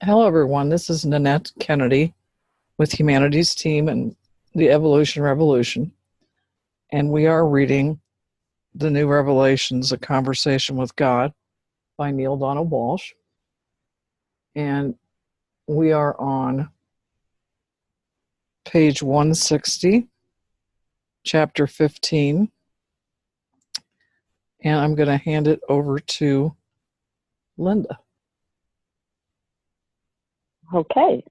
Hello, everyone. This is Nanette Kennedy with Humanities Team and the Evolution Revolution. And we are reading The New Revelations, A Conversation with God by Neale Donald Walsch. And we are on page 160, chapter 15. And I'm going to hand it over to Linda. Okay.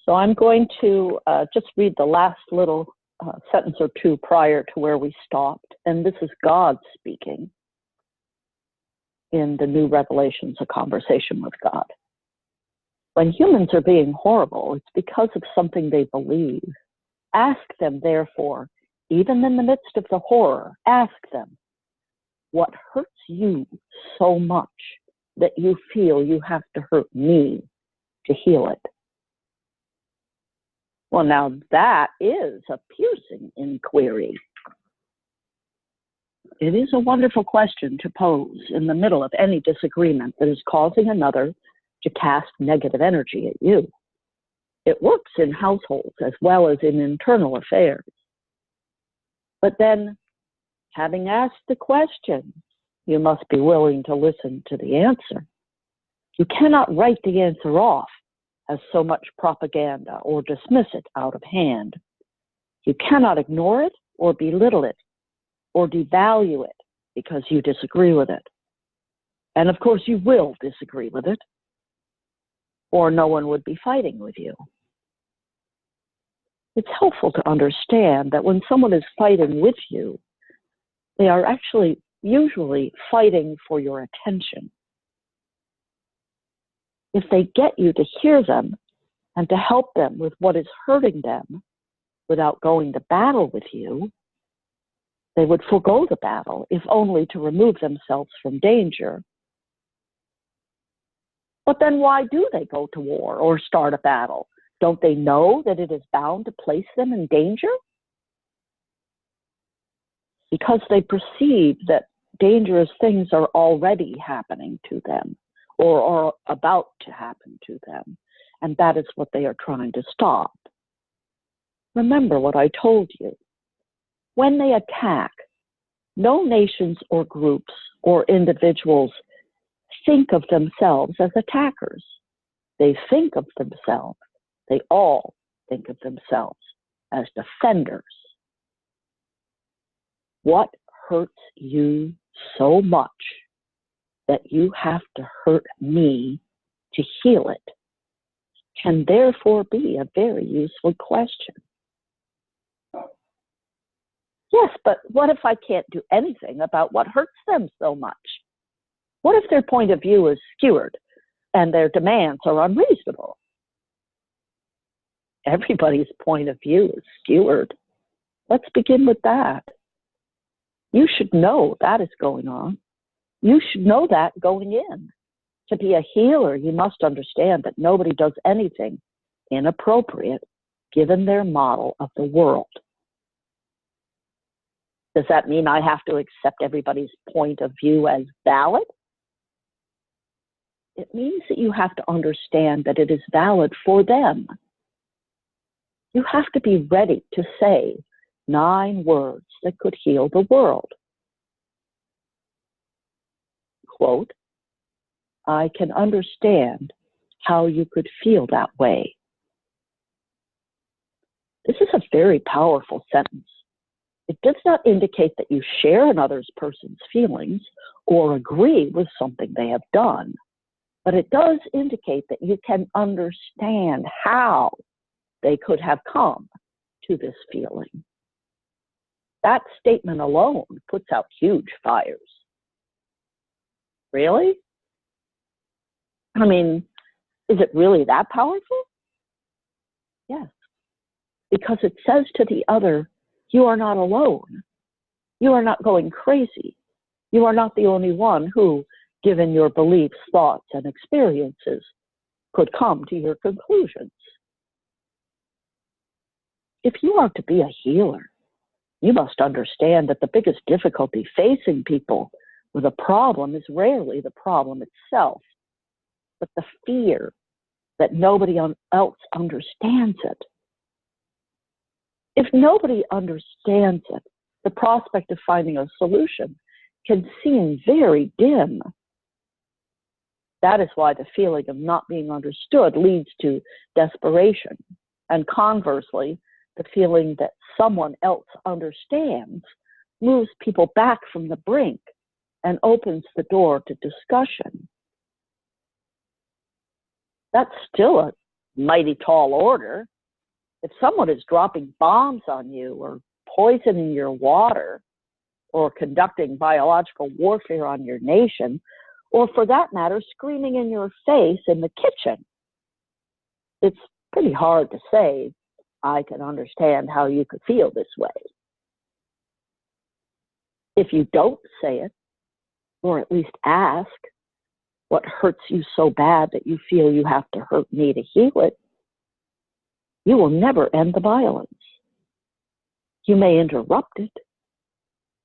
So I'm going to just read the last little sentence or two prior to where we stopped. And this is God speaking in the New Revelations, A Conversation with God. When humans are being horrible, it's because of something they believe. Ask them, therefore, even in the midst of the horror, ask them, what hurts you so much that you feel you have to hurt me to heal it? Well, now that is a piercing inquiry. It is a wonderful question to pose in the middle of any disagreement that is causing another to cast negative energy at you. It works in households as well as in internal affairs. But then, having asked the question, you must be willing to listen to the answer. You cannot write the answer off as so much propaganda or dismiss it out of hand. You cannot ignore it or belittle it or devalue it because you disagree with it. And of course you will disagree with it, or no one would be fighting with you. It's helpful to understand that when someone is fighting with you, they are actually usually fighting for your attention. If they get you to hear them and to help them with what is hurting them without going to battle with you, they would forego the battle, if only to remove themselves from danger. But then why do they go to war or start a battle? Don't they know that it is bound to place them in danger? Because they perceive that dangerous things are already happening to them or are about to happen to them, and that is what they are trying to stop. Remember what I told you. When they attack, no nations or groups or individuals think of themselves as attackers. They think of themselves, they all think of themselves as defenders. What hurts you so much that you have to hurt me to heal it can therefore be a very useful question. Yes, but what if I can't do anything about what hurts them so much? What if their point of view is skewered and their demands are unreasonable? Everybody's point of view is skewered. Let's begin with that. You should know that is going on. You should know that going in. To be a healer, you must understand that nobody does anything inappropriate given their model of the world. Does that mean I have to accept everybody's point of view as valid? It means that you have to understand that it is valid for them. You have to be ready to say 9 words that could heal the world. Quote, I can understand how you could feel that way. This is a very powerful sentence. It does not indicate that you share another person's feelings or agree with something they have done, but it does indicate that you can understand how they could have come to this feeling. That statement alone puts out huge fires. Really? I mean, is it really that powerful? Yes, because it says to the other, you are not alone. You are not going crazy. You are not the only one who, given your beliefs, thoughts, and experiences, could come to your conclusions. If you are to be a healer, you must understand that the biggest difficulty facing people with a problem is rarely the problem itself, but the fear that nobody else understands it. If nobody understands it, the prospect of finding a solution can seem very dim. That is why the feeling of not being understood leads to desperation. And conversely, the feeling that someone else understands moves people back from the brink and opens the door to discussion. That's still a mighty tall order. If someone is dropping bombs on you or poisoning your water or conducting biological warfare on your nation, or for that matter, screaming in your face in the kitchen, it's pretty hard to say, I can understand how you could feel this way. If you don't say it, or at least ask, what hurts you so bad that you feel you have to hurt me to heal it, you will never end the violence. You may interrupt it,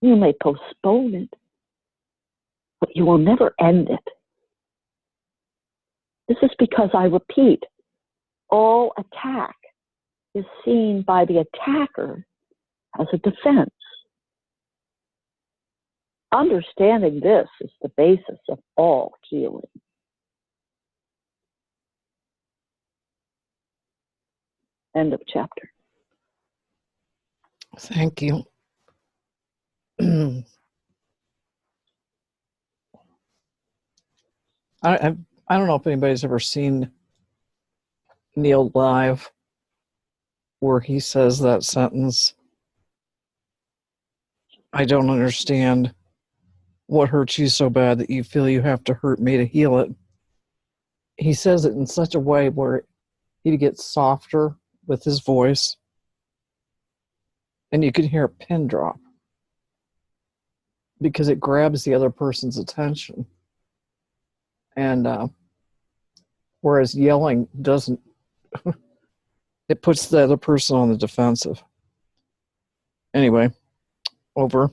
you may postpone it, but you will never end it. This is because, I repeat, all attack is seen by the attacker as a defense. Understanding this is the basis of all healing. End of chapter. Thank you. I don't know if anybody's ever seen Neil live where he says that sentence, I don't understand what hurts you so bad that you feel you have to hurt me to heal it. He says it in such a way where he gets softer with his voice, and you can hear a pin drop because it grabs the other person's attention. And whereas yelling doesn't, it puts the other person on the defensive. Anyway, over.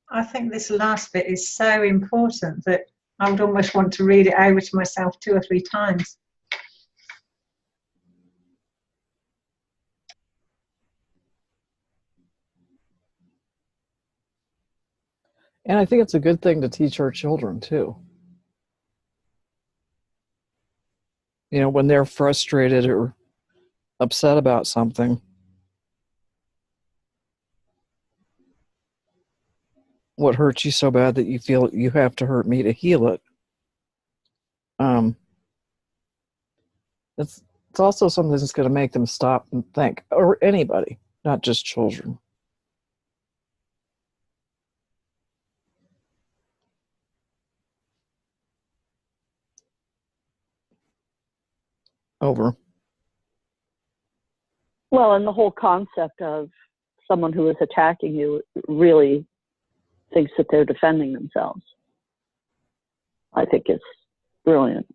I think this last bit is so important that I would almost want to read it over to myself 2 or 3 times. And I think it's a good thing to teach our children too. You know, when they're frustrated or upset about something, what hurts you so bad that you feel you have to hurt me to heal it. It's also something that's going to make them stop and think, or anybody, not just children. Over. Well, and the whole concept of someone who is attacking you really thinks that they're defending themselves, I think is brilliant.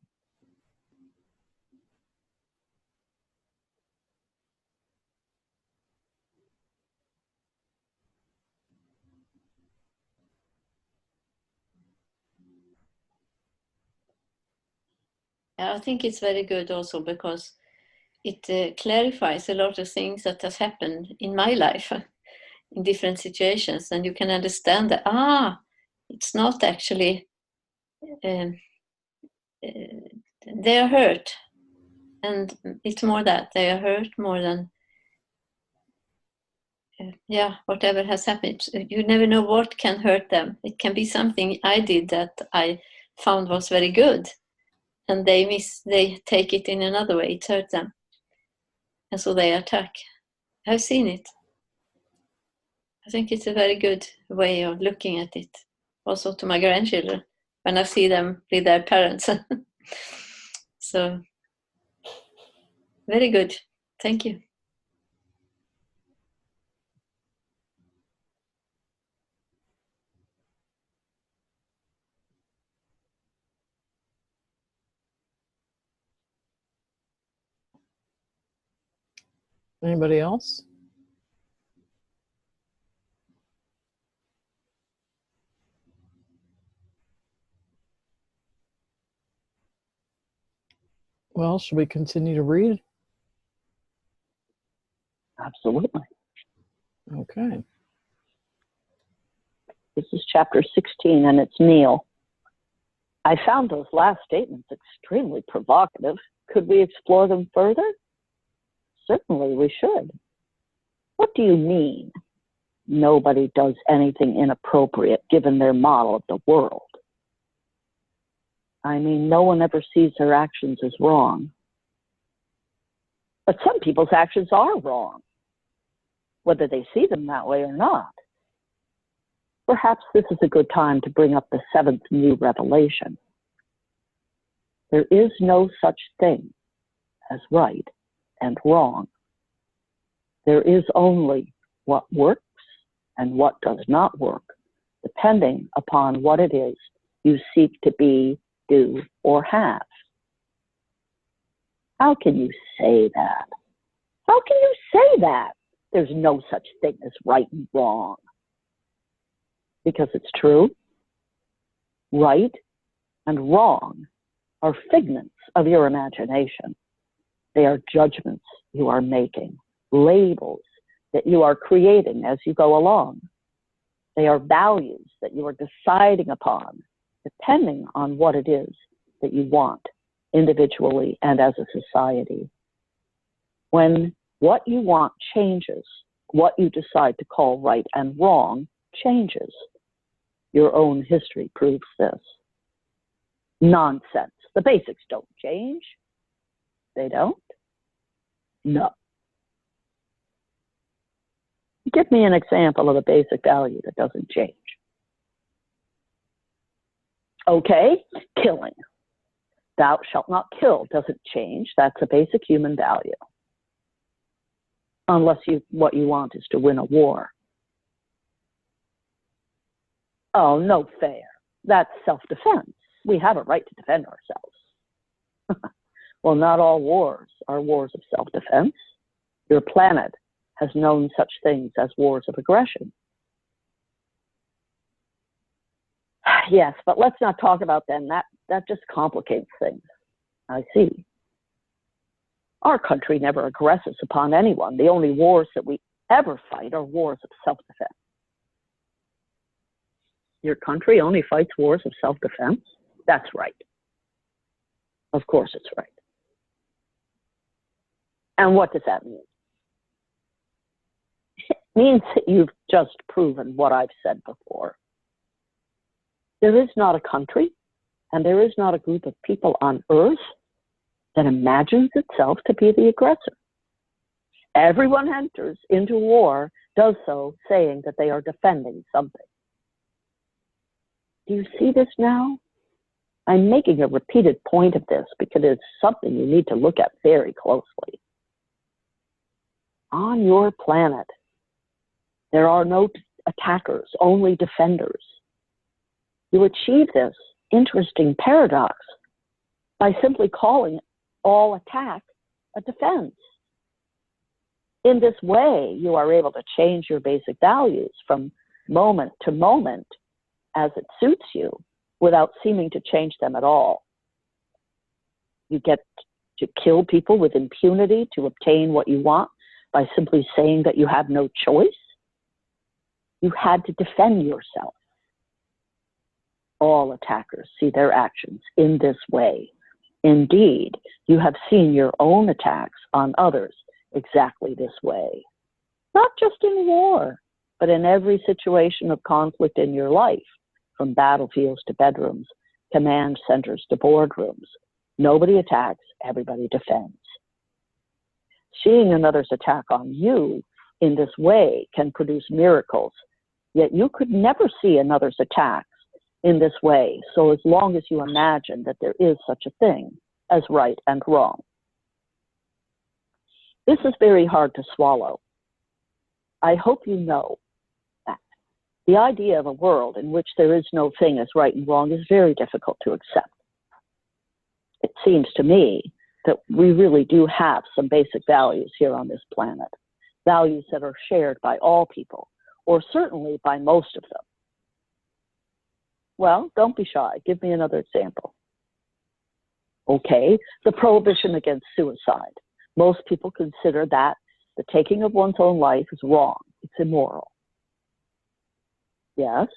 I think it's very good also because it clarifies a lot of things that has happened in my life in different situations, and you can understand that it's not actually they are hurt, and it's more that they are hurt more than whatever has happened. You never know what can hurt them. It can be something I did that I found was very good, and they take it in another way. It hurt them, and so they attack. I've seen it. I think it's a very good way of looking at it, also to my grandchildren when I see them with their parents. So, very good. Thank you. Anybody else? Well, should we continue to read? Absolutely. Okay. This is chapter 16, and it's Neil. I found those last statements extremely provocative. Could we explore them further? Certainly we should. What do you mean? Nobody does anything inappropriate given their model of the world. I mean, no one ever sees their actions as wrong. But some people's actions are wrong, whether they see them that way or not. Perhaps this is a good time to bring up the seventh new revelation. There is no such thing as right and wrong. There is only what works and what does not work, depending upon what it is you seek to be, do, or have. How can you say that? How can you say that? There's no such thing as right and wrong. Because it's true. Right and wrong are figments of your imagination. They are judgments you are making, labels that you are creating as you go along. They are values that you are deciding upon, depending on what it is that you want, individually and as a society. When what you want changes, what you decide to call right and wrong changes. Your own history proves this. Nonsense. The basics don't change. They don't? No. Give me an example of a basic value that doesn't change. Okay, killing. Thou shalt not kill doesn't change. That's a basic human value. Unless what you want is to win a war. Oh, no fair. That's self-defense. We have a right to defend ourselves. Well, not all wars are wars of self-defense. Your planet has known such things as wars of aggression. Yes, but let's not talk about them. That just complicates things. I see. Our country never aggresses upon anyone. The only wars that we ever fight are wars of self-defense. Your country only fights wars of self-defense? That's right. Of course it's right. And what does that mean? It means that you've just proven what I've said before. There is not a country, and there is not a group of people on Earth that imagines itself to be the aggressor. Everyone enters into war, does so saying that they are defending something. Do you see this now? I'm making a repeated point of this because it's something you need to look at very closely. On your planet, there are no attackers, only defenders. You achieve this interesting paradox by simply calling all attack a defense. In this way, you are able to change your basic values from moment to moment as it suits you without seeming to change them at all. You get to kill people with impunity to obtain what you want by simply saying that you have no choice. You had to defend yourself. All attackers see their actions in this way. Indeed, you have seen your own attacks on others exactly this way. Not just in war, but in every situation of conflict in your life, from battlefields to bedrooms, command centers to boardrooms. Nobody attacks, everybody defends. Seeing another's attack on you in this way can produce miracles, yet you could never see another's attacks in this way, so as long as you imagine that there is such a thing as right and wrong. This is very hard to swallow. I hope you know that. The idea of a world in which there is no thing as right and wrong is very difficult to accept. It seems to me that we really do have some basic values here on this planet, values that are shared by all people, or certainly by most of them. Well, don't be shy. Give me another example. Okay, the prohibition against suicide. Most people consider that the taking of one's own life is wrong. It's immoral. Yes,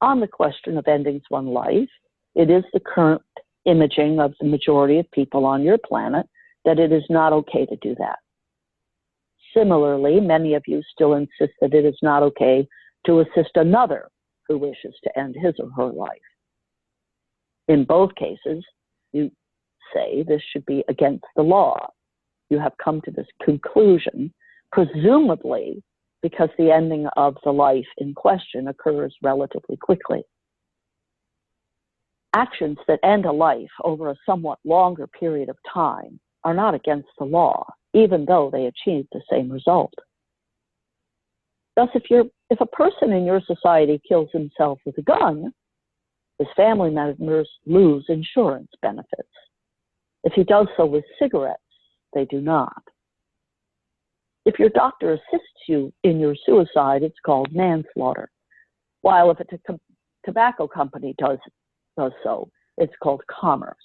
on the question of ending one's life, it is the current imaging of the majority of people on your planet that it is not okay to do that. Similarly, many of you still insist that it is not okay to assist another who wishes to end his or her life. In both cases, you say this should be against the law. You have come to this conclusion, presumably because the ending of the life in question occurs relatively quickly. Actions that end a life over a somewhat longer period of time are not against the law, even though they achieve the same result. Thus, if a person in your society kills himself with a gun, his family members lose insurance benefits. If he does so with cigarettes, they do not. If your doctor assists you in your suicide, it's called manslaughter. While if a tobacco company does so, it's called commerce.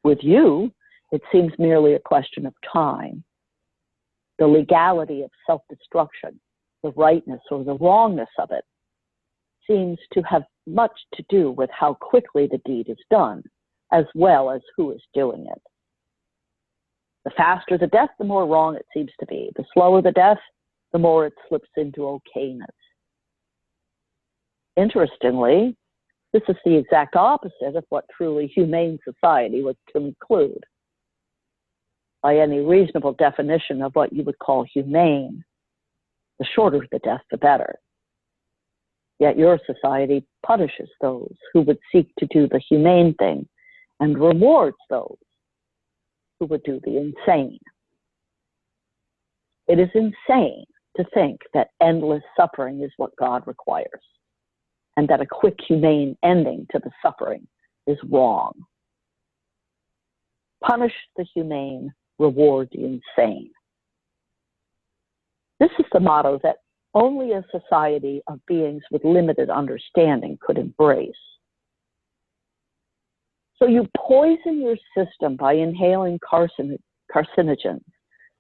With you, it seems merely a question of time. The legality of self-destruction, the rightness or the wrongness of it, seems to have much to do with how quickly the deed is done, as well as who is doing it. The faster the death, the more wrong it seems to be. The slower the death, the more it slips into okayness. Interestingly, this is the exact opposite of what truly humane society would conclude. By any reasonable definition of what you would call humane, the shorter the death, the better. Yet your society punishes those who would seek to do the humane thing and rewards those who would do the insane. It is insane to think that endless suffering is what God requires, and that a quick, humane ending to the suffering is wrong. Punish the humane, reward the insane. This is the motto that only a society of beings with limited understanding could embrace. So you poison your system by inhaling carcinogens.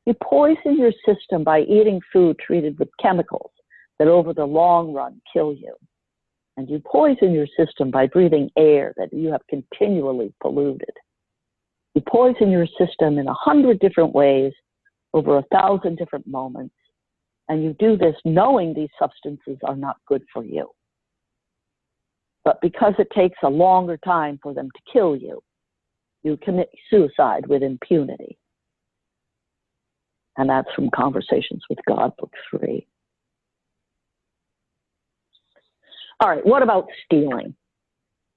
You poison your system by eating food treated with chemicals that over the long run kill you. And you poison your system by breathing air that you have continually polluted. You poison your system in 100 different ways over 1,000 different moments. And you do this knowing these substances are not good for you. But because it takes a longer time for them to kill you, you commit suicide with impunity. And that's from Conversations with God, Book 3. All right, what about stealing?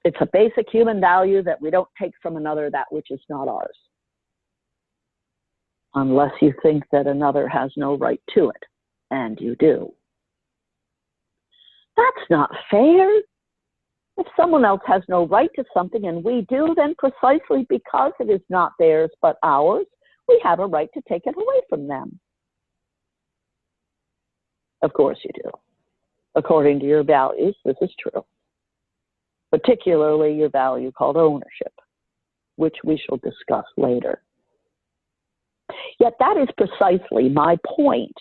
It's a basic human value that we don't take from another that which is not ours. Unless you think that another has no right to it, and you do. That's not fair. If someone else has no right to something and we do, then precisely because it is not theirs but ours, we have a right to take it away from them. Of course you do. According to your values, this is true. Particularly your value called ownership, which we shall discuss later. Yet that is precisely my point.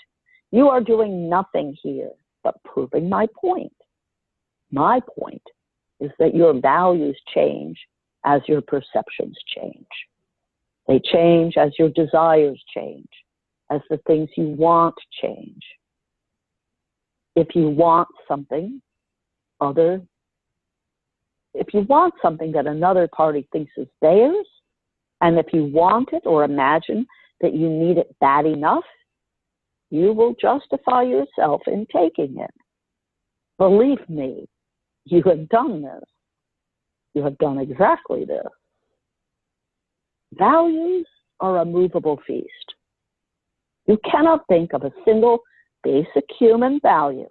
You are doing nothing here but proving my point. My point is that your values change as your perceptions change. They change as your desires change, as the things you want change. If you want something that another party thinks is theirs, and if you want it or imagine that you need it bad enough, you will justify yourself in taking it. Believe me, you have done this. You have done exactly this. Values are a movable feast. You cannot think of a single basic human value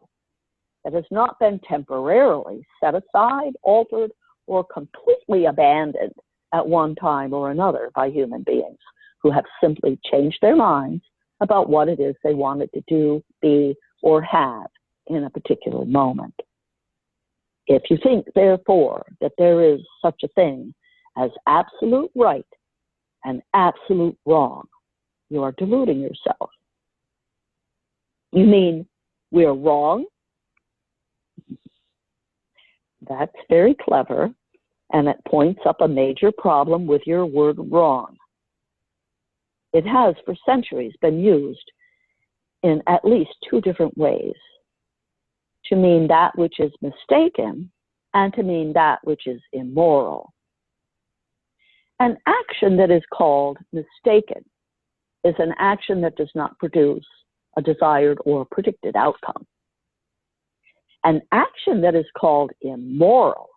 that has not been temporarily set aside, altered, or completely abandoned at one time or another by human beings who have simply changed their minds about what it is they wanted to do, be, or have in a particular moment. If you think, therefore, that there is such a thing as absolute right and absolute wrong, you are deluding yourself. You mean we're wrong? That's very clever, and it points up a major problem with your word wrong. It has for centuries been used in at least two different ways, to mean that which is mistaken and to mean that which is immoral. An action that is called mistaken is an action that does not produce a desired or predicted outcome. An action that is called immoral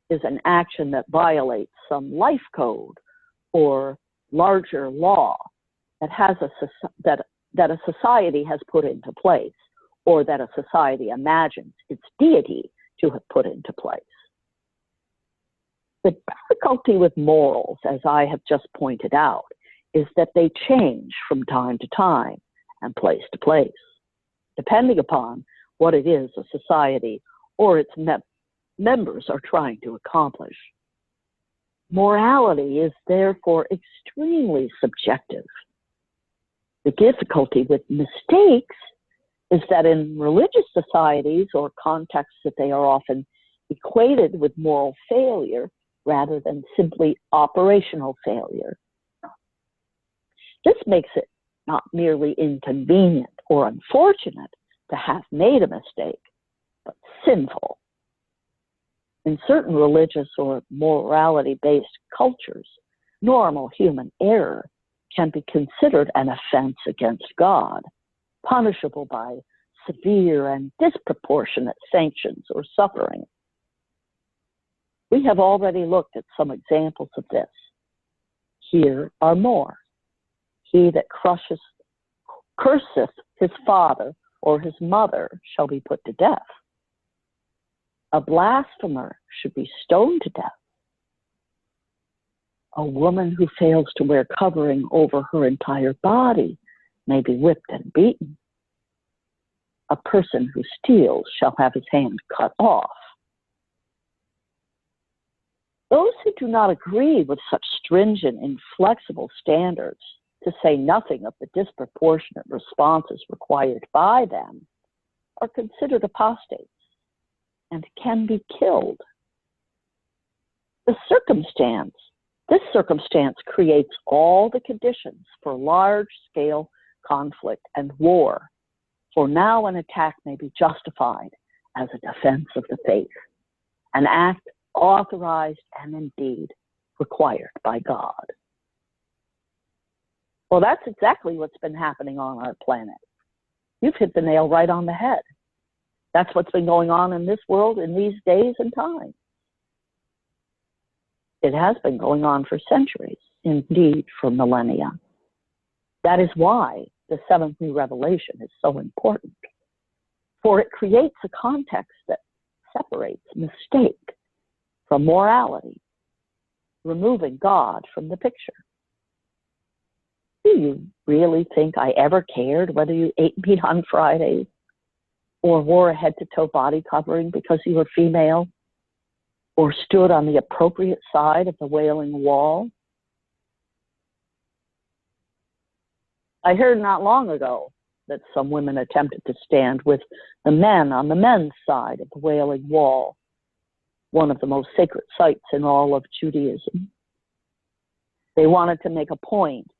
is an action that violates some life code or larger law that has that a society has put into place, or that a society imagines its deity to have put into place. The difficulty with morals, as I have just pointed out, is that they change from time to time and place to place, depending upon what it is a society or its members are trying to accomplish. Morality is therefore extremely subjective. The difficulty with mistakes is that in religious societies or contexts that they are often equated with moral failure rather than simply operational failure. This makes it not merely inconvenient or unfortunate to have made a mistake, but sinful. In certain religious or morality-based cultures, normal human error can be considered an offense against God, punishable by severe and disproportionate sanctions or suffering. We have already looked at some examples of this. Here are more. He that curseth his father or his mother shall be put to death. A blasphemer should be stoned to death. A woman who fails to wear covering over her entire body may be whipped and beaten. A person who steals shall have his hand cut off. Those who do not agree with such stringent, inflexible standards, to say nothing of the disproportionate responses required by them, are considered apostates and can be killed. This circumstance creates all the conditions for large-scale conflict and war, for now an attack may be justified as a defense of the faith, an act authorized and indeed required by God. Well, that's exactly what's been happening on our planet. You've hit the nail right on the head. That's what's been going on in this world in these days and times. It has been going on for centuries, indeed for millennia. That is why the seventh new revelation is so important, for it creates a context that separates mistake from morality, removing God from the picture. Do you really think I ever cared whether you ate meat on Fridays or wore a head-to-toe body covering because you were female or stood on the appropriate side of the Wailing Wall? I heard not long ago that some women attempted to stand with the men on the men's side of the Wailing Wall, one of the most sacred sites in all of Judaism. They wanted to make a point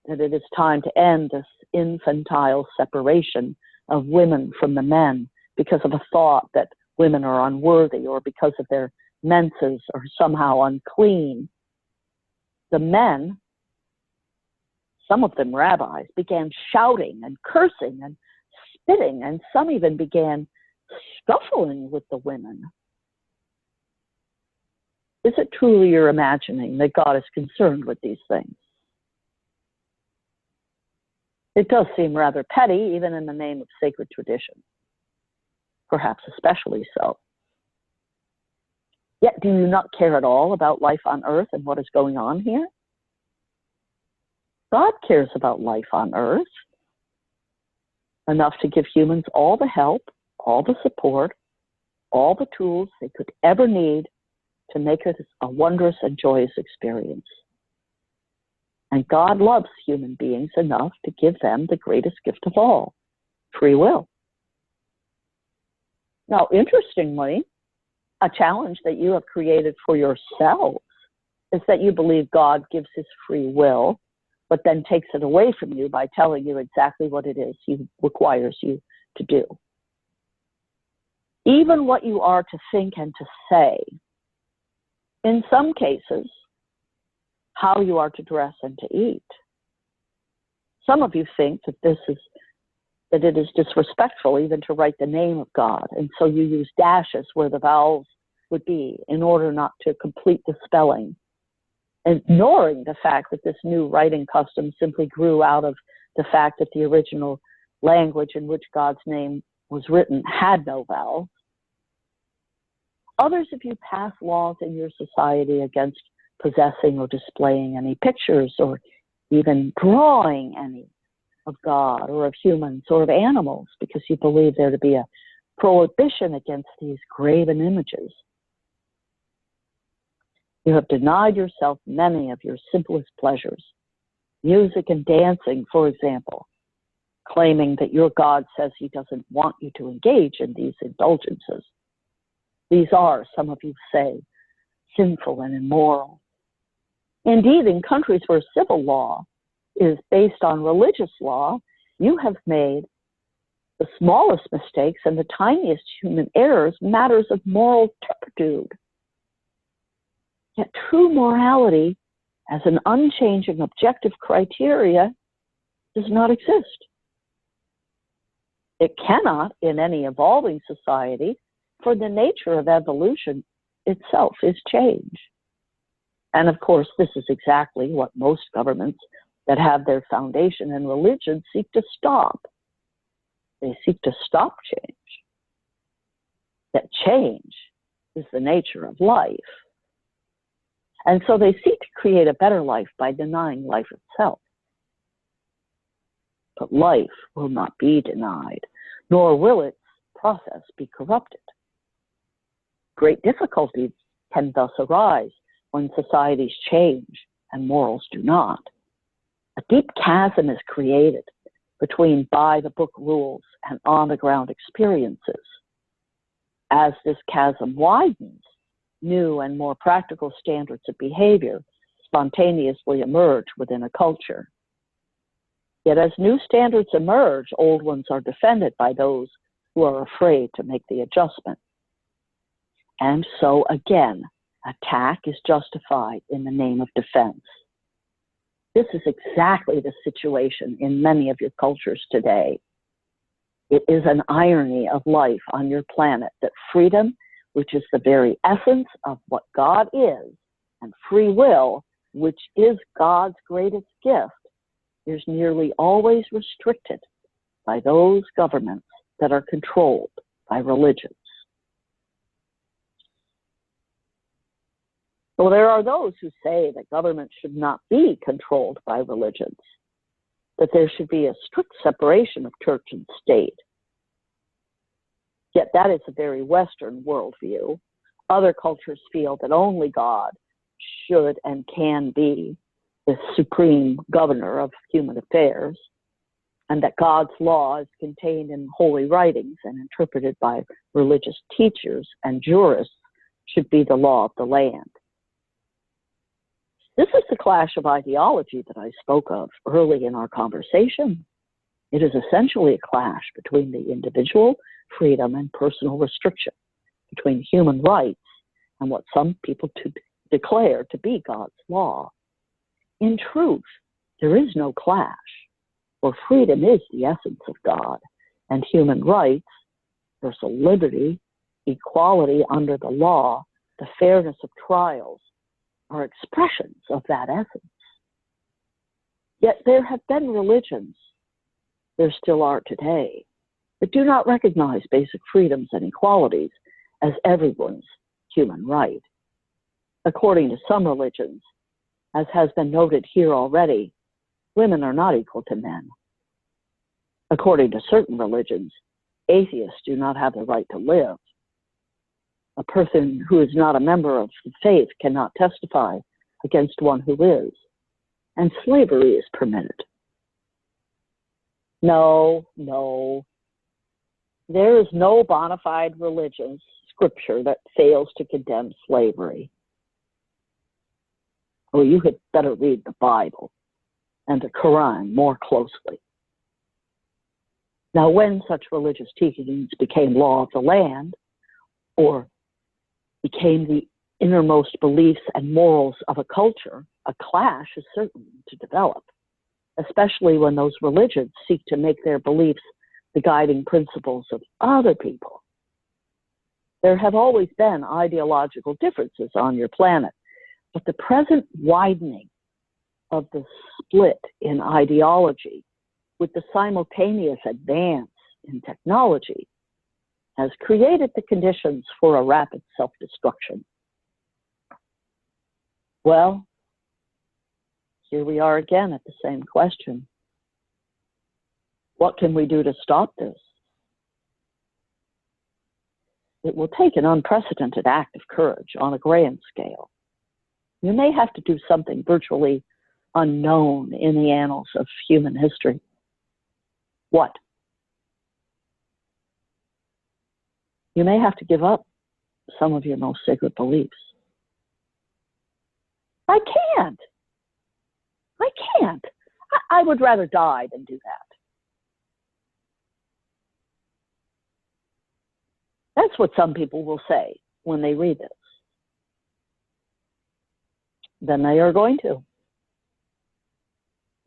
that it is time to end this infantile separation of women from the men because of a thought that women are unworthy or because of their menses are somehow unclean. The men, some of them rabbis, began shouting and cursing and spitting, and some even began scuffling with the women. Is it truly your imagining that God is concerned with these things? It does seem rather petty, even in the name of sacred tradition. Perhaps especially so. Yet do you not care at all about life on earth and what is going on here? God cares about life on earth enough to give humans all the help, all the support, all the tools they could ever need to make it a wondrous and joyous experience. And God loves human beings enough to give them the greatest gift of all, free will. Now, interestingly, a challenge that you have created for yourselves is that you believe God gives his free will, but then takes it away from you by telling you exactly what it is he requires you to do. Even what you are to think and to say, in some cases, how you are to dress and to eat. Some of you think that it is disrespectful even to write the name of God, and so you use dashes where the vowels would be in order not to complete the spelling, ignoring the fact that this new writing custom simply grew out of the fact that the original language in which God's name was written had no vowels. Others of you pass laws in your society against possessing or displaying any pictures or even drawing any of God or of humans or of animals because you believe there to be a prohibition against these graven images. You have denied yourself many of your simplest pleasures, music and dancing, for example, claiming that your God says he doesn't want you to engage in these indulgences. These are, some of you say, sinful and immoral. Indeed, in countries where civil law is based on religious law, you have made the smallest mistakes and the tiniest human errors matters of moral turpitude. Yet true morality, as an unchanging objective criteria, does not exist. It cannot in any evolving society, for the nature of evolution itself is change. And of course, this is exactly what most governments that have their foundation in religion seek to stop. They seek to stop change. That change is the nature of life. And so they seek to create a better life by denying life itself. But life will not be denied, nor will its process be corrupted. Great difficulties can thus arise when societies change and morals do not. A deep chasm is created between by-the-book rules and on-the-ground experiences. As this chasm widens, new and more practical standards of behavior spontaneously emerge within a culture. Yet as new standards emerge, old ones are defended by those who are afraid to make the adjustment. And so again, attack is justified in the name of defense. This is exactly the situation in many of your cultures today. It is an irony of life on your planet that freedom, which is the very essence of what God is, and free will, which is God's greatest gift, is nearly always restricted by those governments that are controlled by religions. So there are those who say that government should not be controlled by religions, that there should be a strict separation of church and state. Yet that is a very Western worldview. Other cultures feel that only God should and can be the supreme governor of human affairs, and that God's law is contained in holy writings and interpreted by religious teachers and jurists should be the law of the land. This is the clash of ideology that I spoke of early in our conversation. It is essentially a clash between the individual freedom and personal restriction, between human rights and what some people declare to be God's law. In truth, there is no clash, for freedom is the essence of God, and human rights, personal liberty, equality under the law, the fairness of trials, are expressions of that essence. Yet there have been religions, there still are today, that do not recognize basic freedoms and equalities as everyone's human right. According to some religions, as has been noted here already, women are not equal to men. According to certain religions, atheists do not have the right to live. A person who is not a member of the faith cannot testify against one who is, and slavery is permitted. No. There is no bona fide religious scripture that fails to condemn slavery. Oh, you had better read the Bible and the Quran more closely. Now, when such religious teachings became law of the land, or became the innermost beliefs and morals of a culture, a clash is certain to develop, especially when those religions seek to make their beliefs the guiding principles of other people. There have always been ideological differences on your planet, but the present widening of the split in ideology with the simultaneous advance in technology has created the conditions for a rapid self-destruction. Well, here we are again at the same question. What can we do to stop this? It will take an unprecedented act of courage on a grand scale. You may have to do something virtually unknown in the annals of human history. What? You may have to give up some of your most sacred beliefs. I can't. I would rather die than do that. That's what some people will say when they read this. Then they are going to.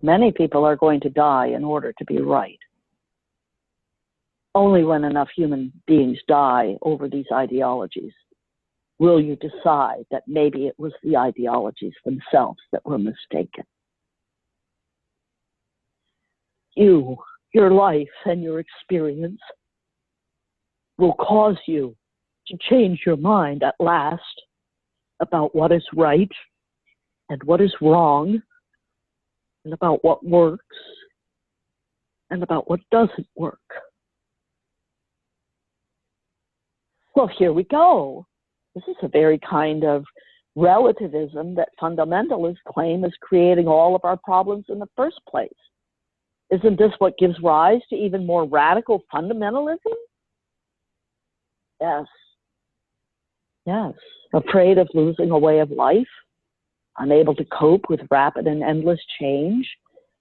Many people are going to die in order to be right. Only when enough human beings die over these ideologies will you decide that maybe it was the ideologies themselves that were mistaken. You, your life and your experience will cause you to change your mind at last about what is right and what is wrong, and about what works and about what doesn't work. Well, here we go. This is a very kind of relativism that fundamentalists claim is creating all of our problems in the first place. Isn't this what gives rise to even more radical fundamentalism? Yes. Afraid of losing a way of life, unable to cope with rapid and endless change,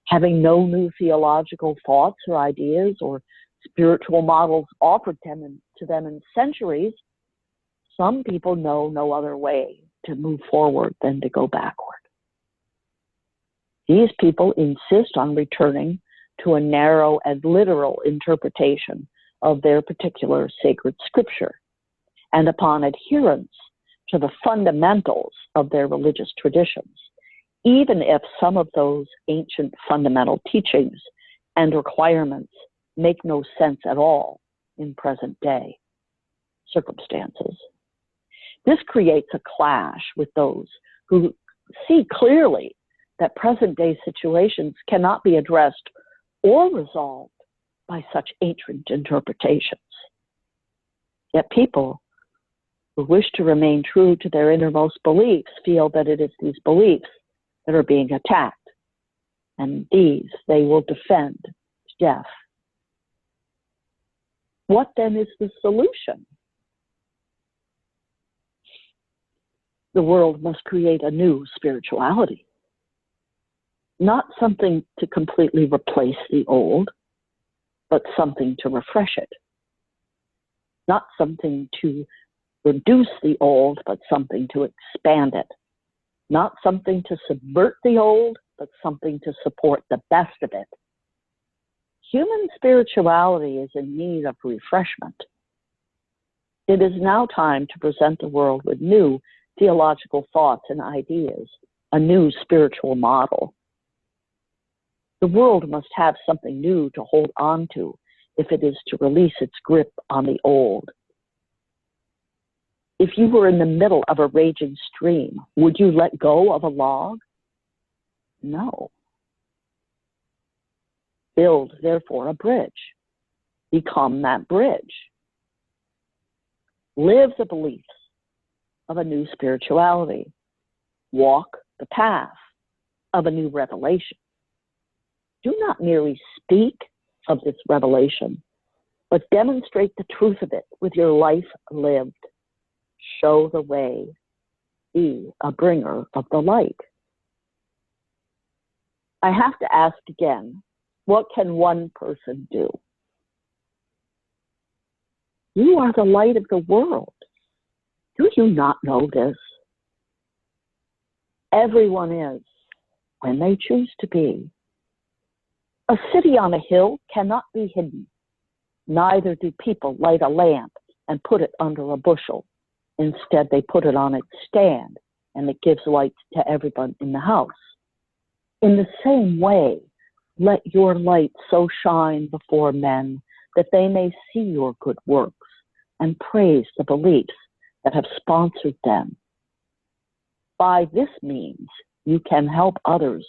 having no new theological thoughts or ideas or spiritual models offered to them in centuries, some people know no other way to move forward than to go backward. These people insist on returning to a narrow and literal interpretation of their particular sacred scripture, and upon adherence to the fundamentals of their religious traditions, even if some of those ancient fundamental teachings and requirements make no sense at all in present day circumstances. This creates a clash with those who see clearly that present day situations cannot be addressed or resolved by such ancient interpretations. Yet people who wish to remain true to their innermost beliefs feel that it is these beliefs that are being attacked, and these they will defend to death. What then is the solution? The world must create a new spirituality, not something to completely replace the old, but something to refresh it, not something to reduce the old, but something to expand it, not something to subvert the old, but something to support the best of it. Human spirituality is in need of refreshment. It is now time to present the world with new theological thoughts and ideas, a new spiritual model. The world must have something new to hold on to if it is to release its grip on the old. If you were in the middle of a raging stream, would you let go of a log? No. Build, therefore, a bridge. Become that bridge. Live the beliefs of a new spirituality. Walk the path of a new revelation. Do not merely speak of this revelation, but demonstrate the truth of it with your life lived. Show the way. Be a bringer of the light. I have to ask again, what can one person do? You are the light of the world. Do you not know this? Everyone is, when they choose to be. A city on a hill cannot be hidden. Neither do people light a lamp and put it under a bushel. Instead, they put it on its stand, and it gives light to everyone in the house. In the same way, let your light so shine before men that they may see your good works and praise the beliefs that have sponsored them. By this means, you can help others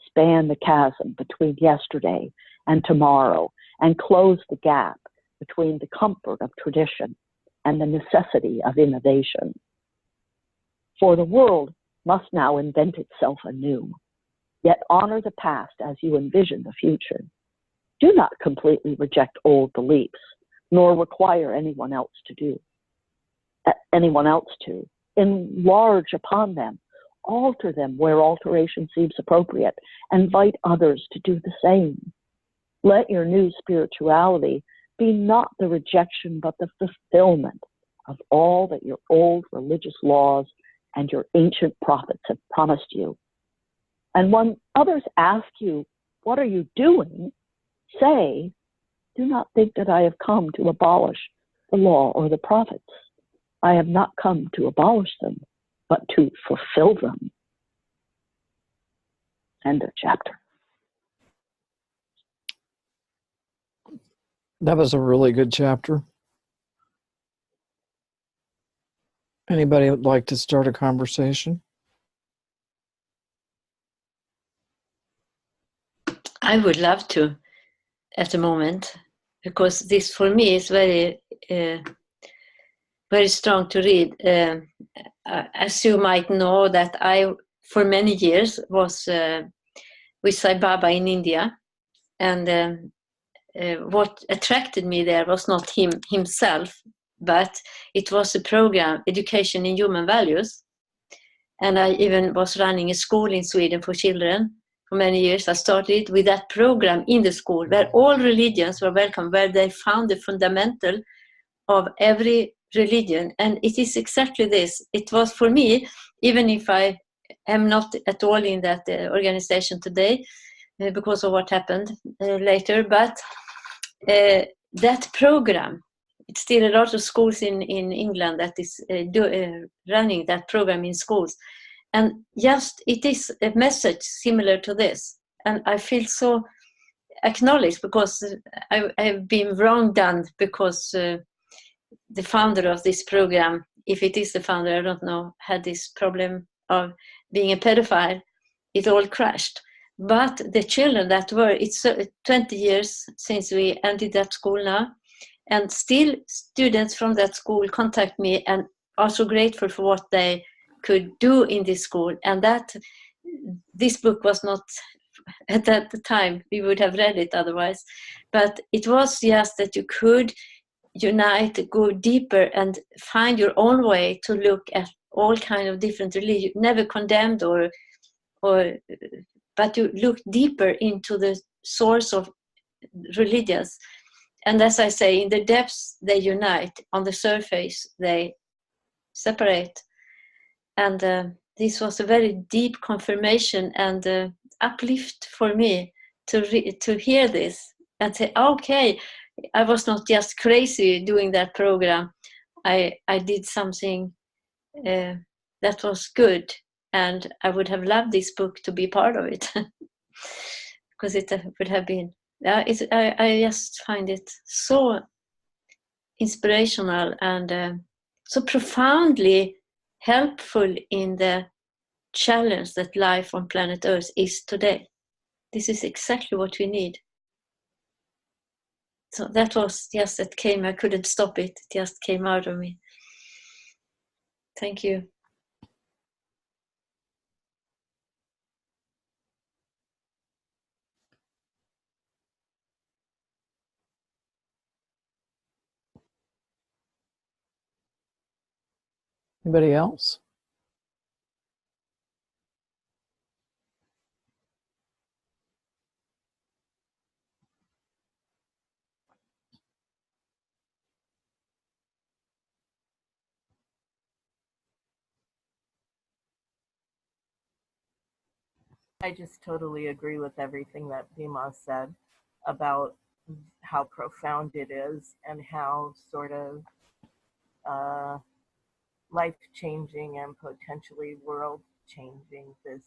span the chasm between yesterday and tomorrow and close the gap between the comfort of tradition and the necessity of innovation. For the world must now invent itself anew, yet honor the past as you envision the future. Do not completely reject old beliefs, nor require anyone else to. Enlarge upon them, alter them where alteration seems appropriate, invite others to do the same. Let your new spirituality be not the rejection, but the fulfillment of all that your old religious laws and your ancient prophets have promised you. And when others ask you, what are you doing? Say, do not think that I have come to abolish the law or the prophets. I have not come to abolish them, but to fulfill them. End of chapter. That was a really good chapter. Anybody would like to start a conversation? I would love to at the moment, because this for me is very strong to read. As you might know, that I for many years was with Sai Baba in India, and what attracted me there was not himself, but it was a program, Education in Human Values. And I even was running a school in Sweden for children for many years. I started with that program in the school where all religions were welcome, where they found the fundamental of every religion. And it is exactly this. It was for me, even if I am not at all in that organization today because of what happened later, but that program, it's still a lot of schools in England that is running that program in schools. And just, it is a message similar to this. And I feel so acknowledged because I've been wrong done, because the founder of this program, if it is the founder, I don't know, had this problem of being a pedophile. It all crashed. But the children that were, it's 20 years since we ended that school now, and still students from that school contact me and are so grateful for what they could do in this school. And that this book was not, at that time, we would have read it otherwise, but it was just that you could unite, go deeper and find your own way to look at all kinds of different religions, never condemned or but you look deeper into the source of religions. And as I say, in the depths they unite, on the surface they separate. And this was a very deep confirmation and uplift for me to hear this and say, okay, I was not just crazy doing that program. I did something that was good, and I would have loved this book to be part of it because it would have been. I just find it so inspirational and so profoundly helpful in the challenge that life on planet Earth is today. This is exactly what we need. So that was just, it came, I couldn't stop it. It just came out of me. Thank you. Anybody else? I just totally agree with everything that Bima said about how profound it is and how sort of life-changing and potentially world-changing this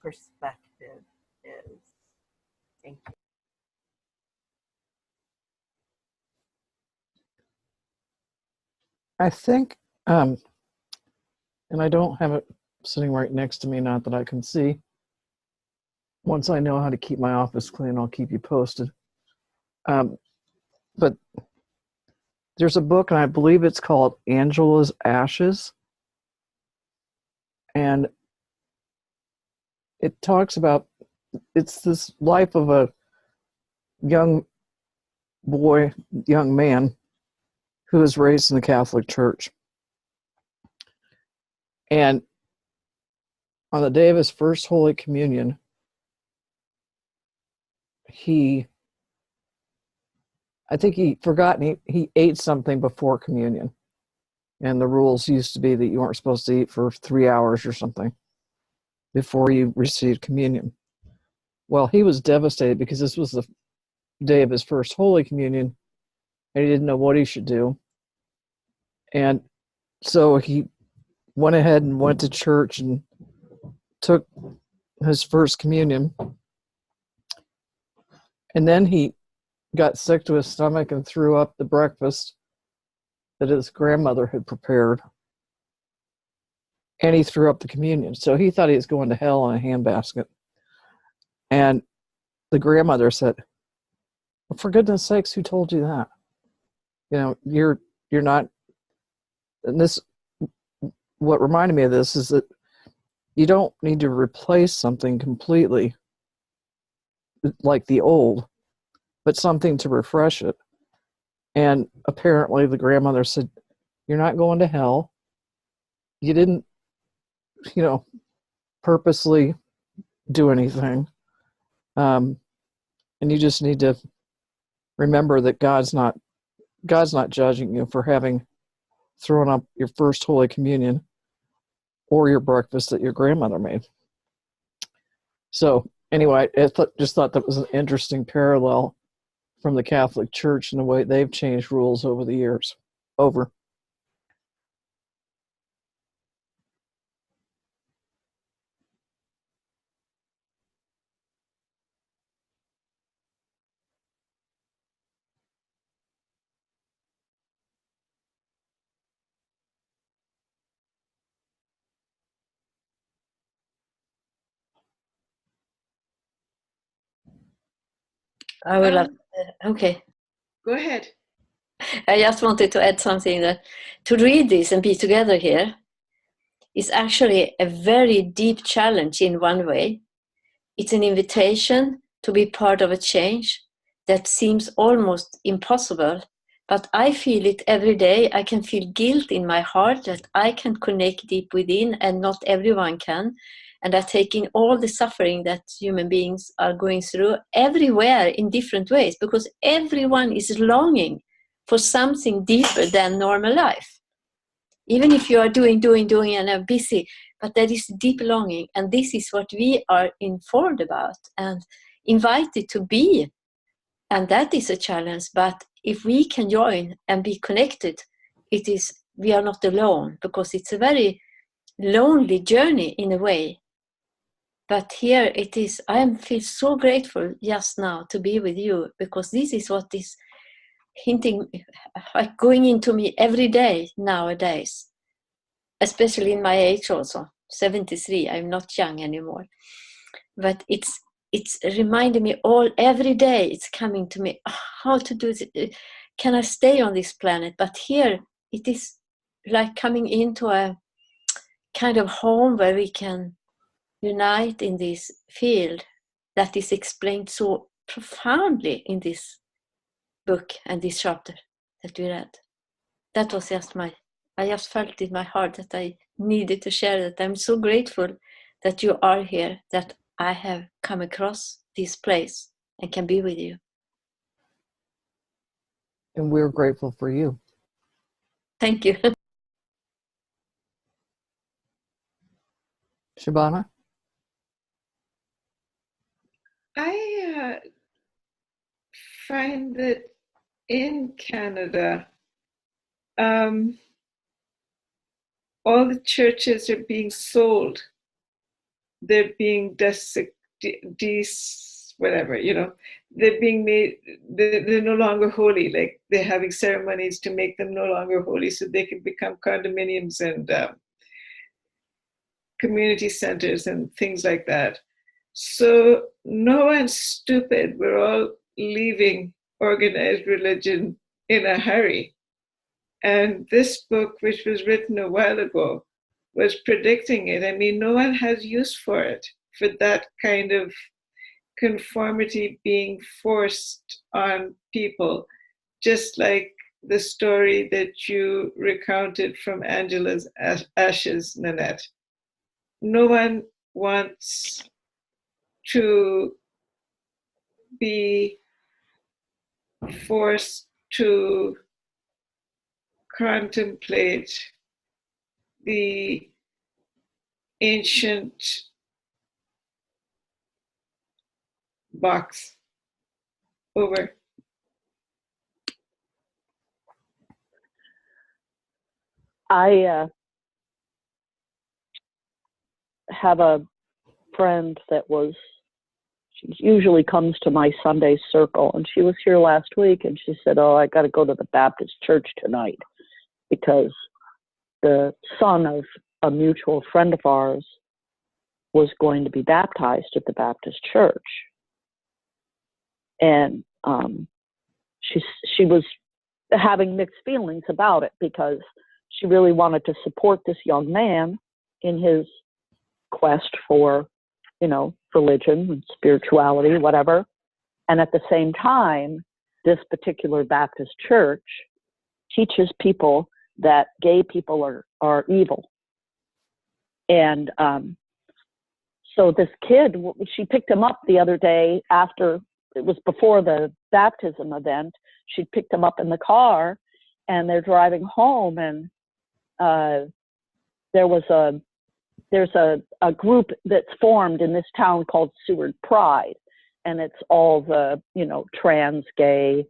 perspective is. Thank you. I think, and I don't have it sitting right next to me, not that I can see. Once I know how to keep my office clean, I'll keep you posted. But there's a book, and I believe it's called Angela's Ashes. And it talks about, it's this life of a young boy, young man, who was raised in the Catholic Church. And on the day of his first Holy Communion, I think he forgot, he ate something before communion. And the rules used to be that you weren't supposed to eat for 3 hours or something before you received communion. Well, he was devastated because this was the day of his first Holy Communion, and he didn't know what he should do. And so he went ahead and went to church and took his first communion. And then he got sick to his stomach and threw up the breakfast that his grandmother had prepared. And he threw up the communion. So he thought he was going to hell in a handbasket. And the grandmother said, well, for goodness sakes, who told you that? You know, you're not, and this, what reminded me of this is that you don't need to replace something completely like the old, but something to refresh it. And apparently the grandmother said, you're not going to hell. You didn't, purposely do anything. And you just need to remember that God's not judging you for having thrown up your first Holy Communion or your breakfast that your grandmother made. So anyway, I just thought that was an interesting parallel from the Catholic Church and the way they've changed rules over the years. Over. I will have, okay. Go ahead. I just wanted to add something, that to read this and be together here is actually a very deep challenge in one way. It's an invitation to be part of a change that seems almost impossible, but I feel it every day. I can feel guilt in my heart that I can connect deep within and not everyone can. And are taking all the suffering that human beings are going through everywhere in different ways, because everyone is longing for something deeper than normal life. Even if you are doing and are busy, but there is deep longing. And this is what we are informed about and invited to be. And that is a challenge. But if we can join and be connected, we are not alone, because it's a very lonely journey in a way. But here it is, I feel so grateful just now to be with you, because this is what is hinting, like going into me every day nowadays, especially in my age also, 73. I'm not young anymore, but it's reminding me every day. It's coming to me, how to do it. Can I stay on this planet? But here it is like coming into a kind of home where we can unite in this field that is explained so profoundly in this book and this chapter that we read. That was just I just felt in my heart that I needed to share that. I'm so grateful that you are here, that I have come across this place and can be with you. And we're grateful for you. Thank you. Shabana? I find that in Canada, all the churches are being sold. They're being whatever, you know, they're being made, they're no longer holy. Like they're having ceremonies to make them no longer holy so they can become condominiums and community centers and things like that. So no one's stupid. We're all leaving organized religion in a hurry. And this book, which was written a while ago, was predicting it. I mean, no one has use for it, for that kind of conformity being forced on people, just like the story that you recounted from Angela's ashes, Nanette. No one wants to be forced to contemplate the ancient box. Over. I have a friend that she usually comes to my Sunday circle, and she was here last week, and she said, "Oh, I got to go to the Baptist church tonight because the son of a mutual friend of ours was going to be baptized at the Baptist church." And she was having mixed feelings about it because she really wanted to support this young man in his quest for, you know, religion and spirituality, whatever. And at the same time, this particular Baptist church teaches people that gay people are evil. And so this kid, she picked him up the other day after, it was before the baptism event, she picked him up in the car, and they're driving home, and there's a group that's formed in this town called Seward Pride, and it's all the, you know, trans, gay,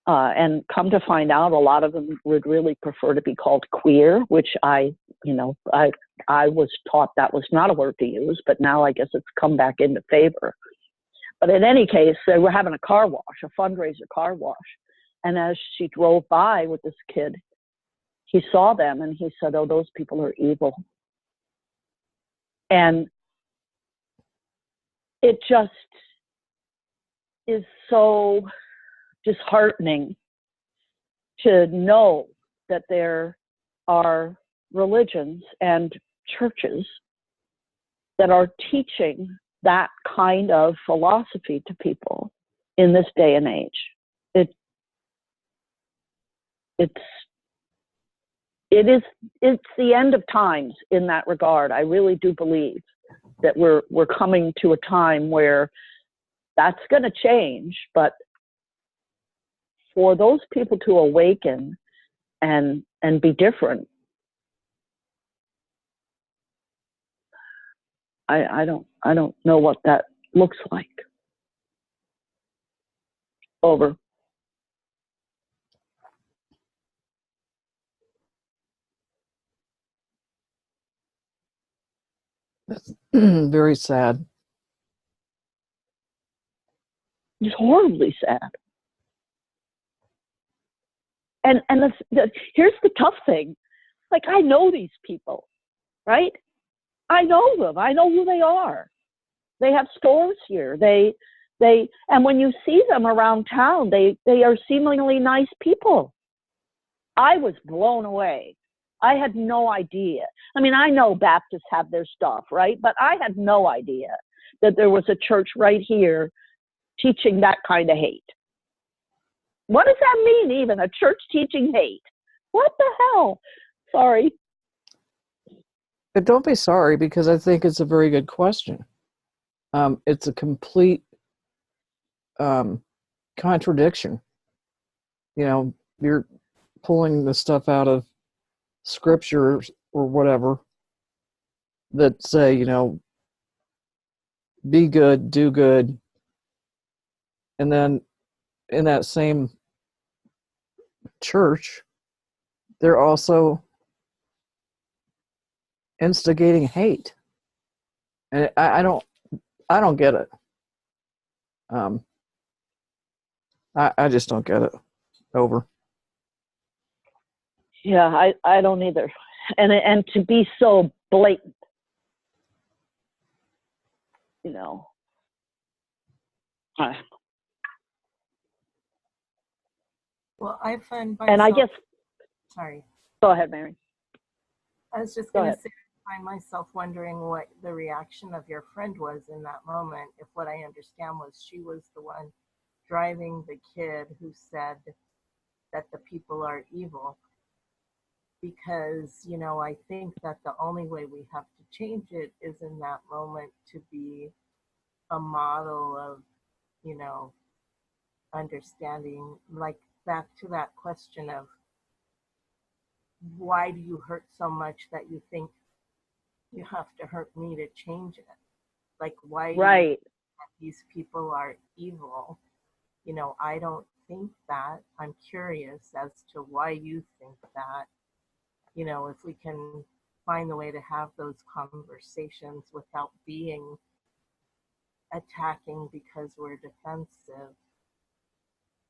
and come to find out, a lot of them would really prefer to be called queer, which I was taught that was not a word to use, but now I guess it's come back into favor. But in any case, they were having a car wash, a fundraiser car wash. And as she drove by with this kid, he saw them and he said, "Oh, those people are evil." And it just is so disheartening to know that there are religions and churches that are teaching that kind of philosophy to people in this day and age. It's the end of times in that regard. I really do believe that we're coming to a time where that's going to change, but for those people to awaken and be different, I don't know what that looks like. Over. That's very sad. It's horribly sad. Here's the tough thing. Like, I know these people, right? I know them. I know who they are. They have stores here. And when you see them around town, they are seemingly nice people. I was blown away. I had no idea. I mean, I know Baptists have their stuff, right? But I had no idea that there was a church right here teaching that kind of hate. What does that mean, even? A church teaching hate? What the hell? Sorry. But don't be sorry, because I think it's a very good question. It's a complete contradiction. You know, you're pulling the stuff out of scripture or whatever that say, you know, be good, do good. And then in that same church, they're also instigating hate. And I don't get it. I just don't get it. Over. Yeah, I don't either. And to be so blatant, you know. Well, I find myself, And I guess, sorry. go ahead, Mary. I was just going to say, I find myself wondering what the reaction of your friend was in that moment. If what I understand was she was the one driving the kid who said that the people are evil. Because, you know, I think that the only way we have to change it is in that moment to be a model of, you know, understanding, like back to that question of why do you hurt so much that you think you have to hurt me to change it? Like, why right. These people are evil? You know, I don't think that. I'm curious as to why you think that. You know, if we can find the way to have those conversations without being attacking because we're defensive,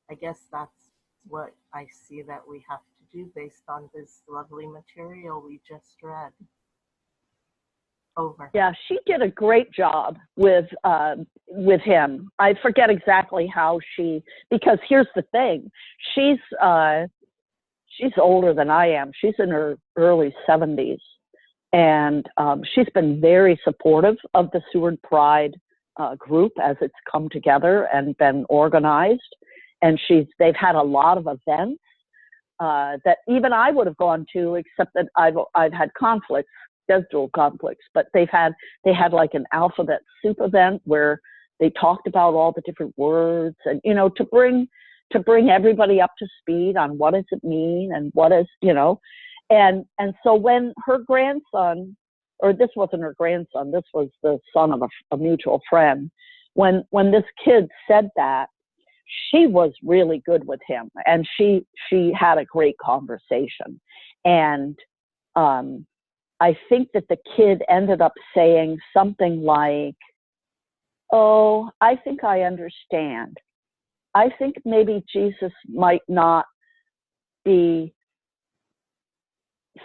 I guess that's what I see that we have to do based on this lovely material we just read. Over. Yeah, she did a great job with him. I forget exactly how because here's the thing, she's older than I am. She's in her early 70s, and she's been very supportive of the Seward Pride group as it's come together and been organized. And they've had a lot of events that even I would have gone to, except that I've had schedule conflicts. But they had like an alphabet soup event where they talked about all the different words, and you know, to bring everybody up to speed on what does it mean and what is, you know, and so when her grandson, or this wasn't her grandson, this was the son of a mutual friend, when this kid said that, she was really good with him, and she had a great conversation. And I think that the kid ended up saying something like, "Oh, I think I understand. I think maybe Jesus might not be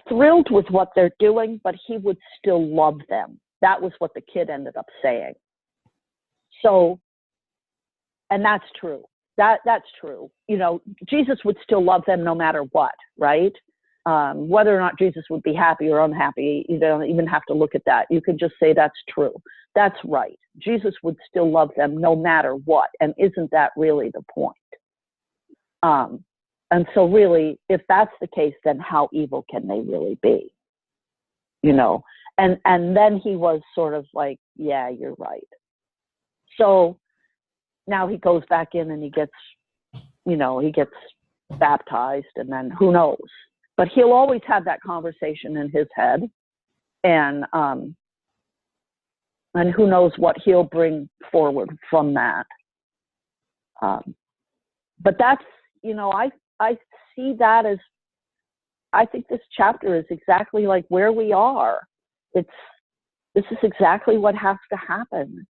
thrilled with what they're doing, but he would still love them." That was what the kid ended up saying. So, and that's true. That's true. You know, Jesus would still love them no matter what, right? Whether or not Jesus would be happy or unhappy, you don't even have to look at that. You can just say that's true. That's right. Jesus would still love them no matter what. And isn't that really the point? And so really, if that's the case, then how evil can they really be? You know, and then he was sort of like, yeah, you're right. So now he goes back in and he gets baptized, and then who knows? But he'll always have that conversation in his head, and who knows what he'll bring forward from that. But that's, you know, I see that as, I think this chapter is exactly like where we are. This is exactly what has to happen.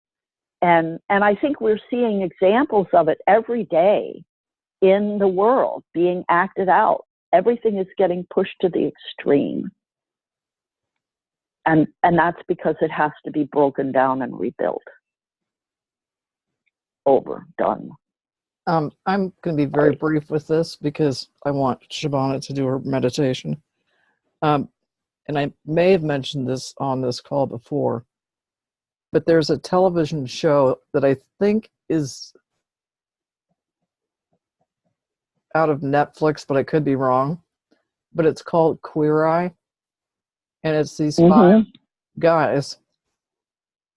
And I think we're seeing examples of it every day. in the world being acted out. Everything is getting pushed to the extreme. And that's because it has to be broken down and rebuilt. Over, done. I'm going to be very brief with this because I want Shabana to do her meditation. And I may have mentioned this on this call before, but there's a television show that I think is out of Netflix, but I could be wrong. But it's called Queer Eye. And it's these 5 guys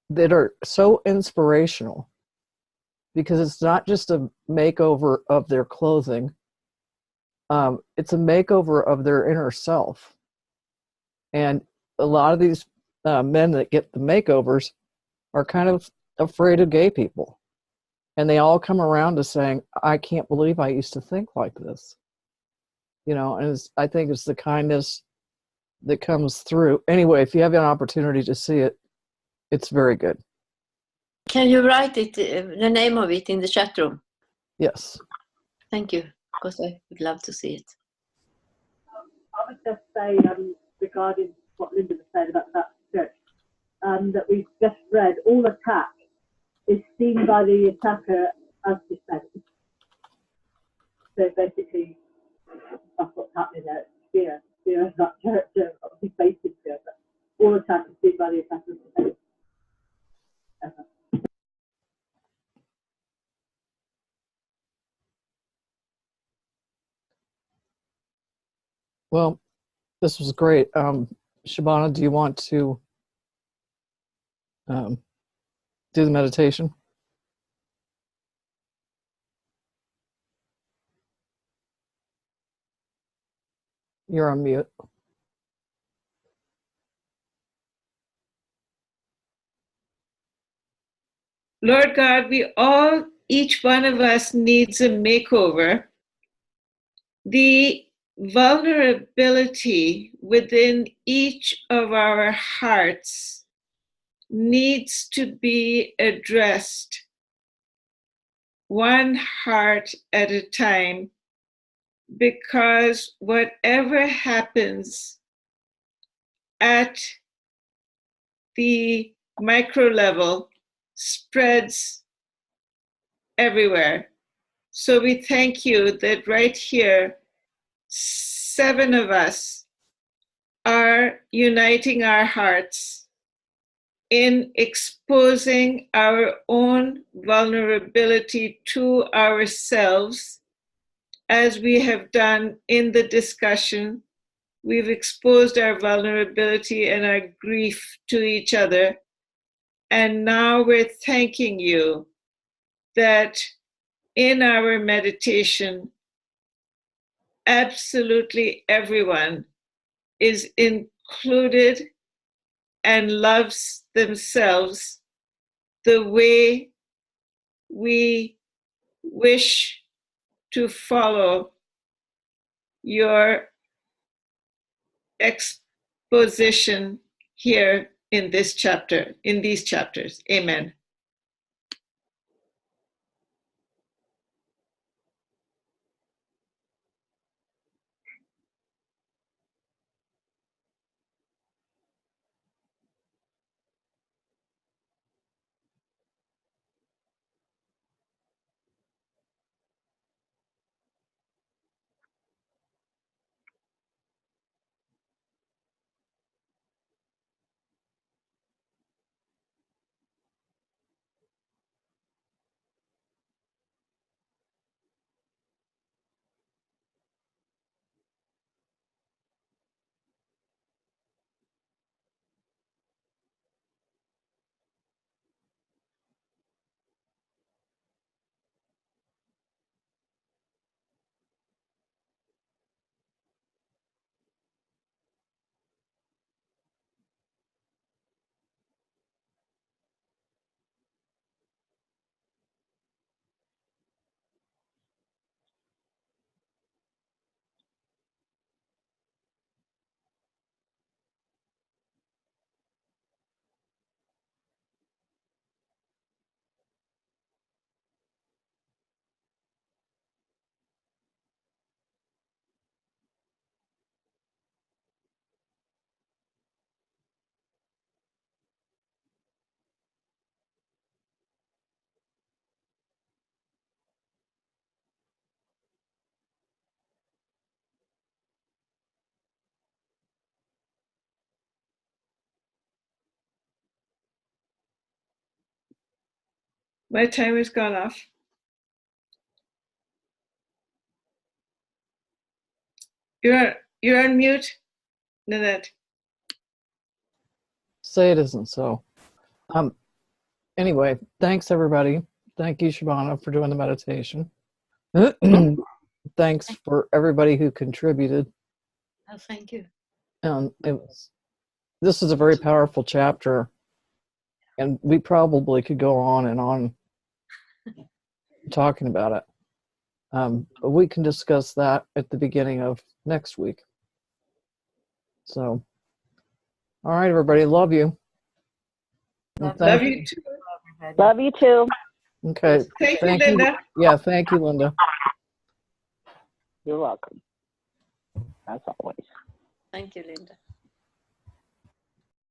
that are so inspirational because it's not just a makeover of their clothing. It's a makeover of their inner self. And a lot of these men that get the makeovers are kind of afraid of gay people. And they all come around to saying, I can't believe I used to think like this. You know, and I think it's the kindness that comes through. Anyway, if you have an opportunity to see it, it's very good. Can you write it, the name of it, in the chat room? Yes. Thank you, because I would love to see it. I would just say, regarding what Linda was saying about that church, that we've just read, all attack is seen by the attacker as defense. So basically, that's what's happening there. Fear of that church, obviously facing fear, but all attack is seen by the attacker as defense. Well, this was great. Shabana, do you want to do the meditation? You're on mute. Lord God, each one of us needs a makeover. The vulnerability within each of our hearts needs to be addressed one heart at a time, because whatever happens at the micro level spreads everywhere. So we thank you that right here, 7 of us are uniting our hearts in exposing our own vulnerability to ourselves. As we have done in the discussion, we've exposed our vulnerability and our grief to each other. And now we're thanking you that in our meditation, absolutely everyone is included and loves themselves the way we wish to follow your exposition here in this chapter, in these chapters. Amen. My time has gone off. You're on mute, Nanette. Say it isn't so. Anyway, thanks everybody. Thank you, Shabana, for doing the meditation. Thanks for everybody who contributed. Oh, thank you. This is a very powerful chapter, and we probably could go on and on talking about it. But we can discuss that at the beginning of next week. So, all right, everybody, love you. Love you too. Love you too. Okay. Thank you, Linda. Yeah, thank you, Linda. You're welcome. As always. Thank you, Linda.